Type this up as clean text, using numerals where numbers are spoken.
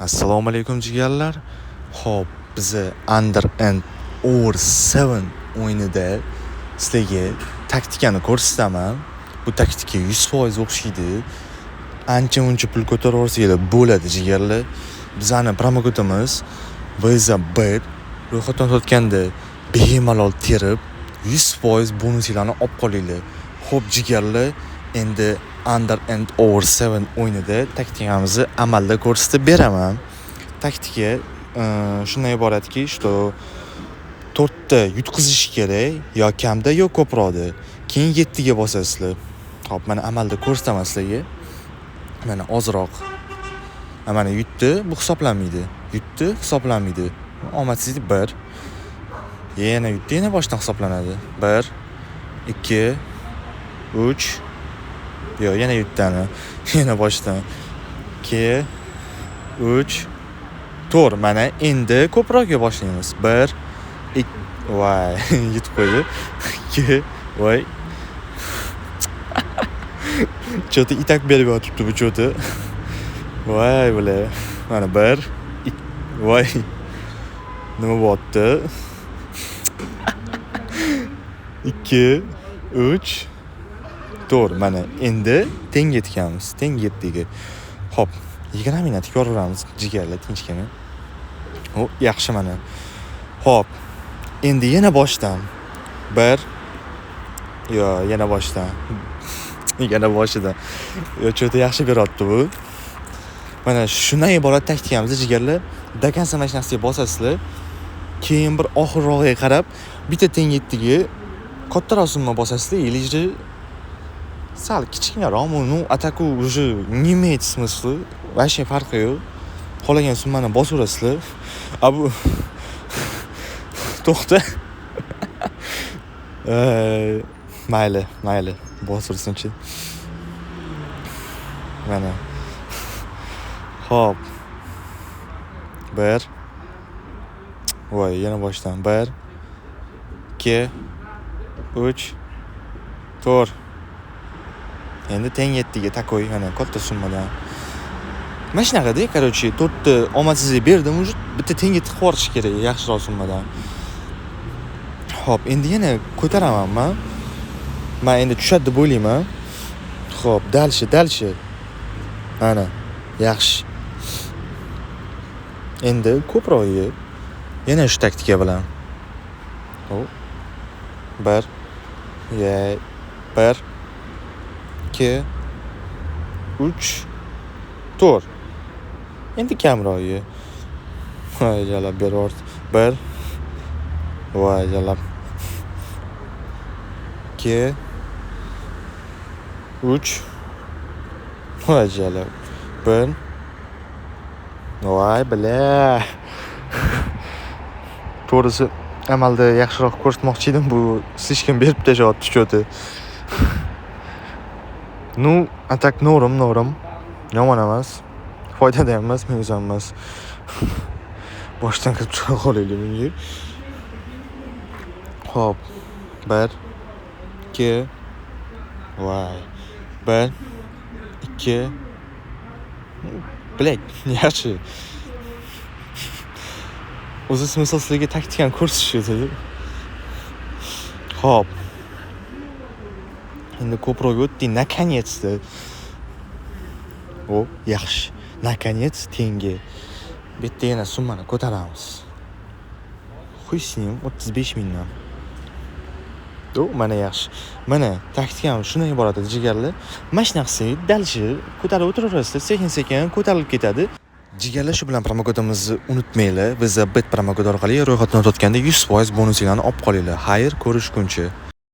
Assalomu alaykum jigarlar. Xo'p, bizni Under and Over 7 o'yinida sizlarga taktikani ko'rsataman. Bu taktika 100% o'xshaydi. Ancha-muncha pul ko'taraversanglar bo'ladi jigarlar. Bizning promokodimiz VZBet ro'yxatdan o'tganda bemalol terib 100% bonuslarni olib qolinglar. Xo'p jigarlar, endi Under and Over 7 o'yinida taktikamizni amalda ko'rsatib beraman. Taktika shundan iboratki, что 4 ta yutqizish kerak, yo kamda yo ko'proqda. Keyin 7 ga bosasizlar. Xo'p, mana amalda ko'rsataman sizlarga. Mana ozroq. Mana yutdi, bu hisoblanmaydi. Yutdi, hisoblanmaydi. Omadsizlik 1. Yana yutdi, yana boshdan hisoblanadi. 1 2 3 Yo, yana yutdani. Yana boshdan. 2 3 4. Mana endi ko'proqga boshlaymiz. 1 2 voy, yutib qo'ydi. 2 voy. Cho'ti itak berib yotibdi bu cho'ti. Voy bular. Mana 1 2 voy. Nima bo'pti? 2 3 4. Mana endi teng yetganmiz. Teng 7 ga. Xo'p, 20 minut ko'raveramiz jigarlar tinchgina. O, yaxshi mana. Xo'p, endi yana boshdan. 1 yo, yana boshdan. Yana boshidan. Yo, cho'ta yaxshi beryapti bu. Mana shundan iborat taktikamiz jigarlar. Dakansa mashinasiga bosasizlar. Keyin bir oxirroqga qarab bitta teng 7 ga kattaroq summa bosasizlar. Или sal kichkinaroq, ну, ataku уже не имеет смысла. Вообще farqi yo'q. Qolagan summani bosaverasizlar. Bu to'xta. Mayli, bosursinchi. Mana. Xo'p. 1 voy, yana boshdan. 1 2 3 4. Endi teng 7 ga takoy, mana katta summadan. Mana shunaqada, короче, 4 ta omadsizlik berdim, уже bitta teng 7 qilib yuborish kerak, yaxshiroq summadan. Xo'p, endi yana ko'taraman. Men endi tushadi deb o'ylayman. Xo'p, dalshi. Mana, yaxshi. Endi ko'proq yana shu taktika bilan. Hop. 1 1 2 3 4. Endi kamroq. Voy, jalab berib. 1 voy, jalab. 2 3 voy, jalab. 1 voy, bla. To'g'risi, amalda yaxshiroq ko'rsatmoqchi edim, bu слишком berib tashyapti cho'ti. Ну, atak no'rim. Yomon emas. Foydada emas, minus emas. Boshdan kirib chiqa qolaylik bunga. Xo'p. 1 2 voy. 1 2 Black, yaxshi. O'zi smysl sizlarga taktikani ko'rsatish edi. Xo'p. Endi ko'proq o'tding, наконец-то. O, yaxshi. Наконец tenga. Bitta yana summani ko'taramiz. Xuy с ним 35 mingdan. Mana yaxshi. Mana taktikam shundan iborat edi jigarlar. Mana shunaqasi dalshi ko'tarib o'tiraverasizlar, sekin-sekin ko'tarilib ketadi. Jigarlar, shu bilan promokodimizni unutmanglar. VZBet promokodi orqali ro'yxatdan o'tganda 100% bonuslarni olib qolinglar. Xayr, ko'rishguncha.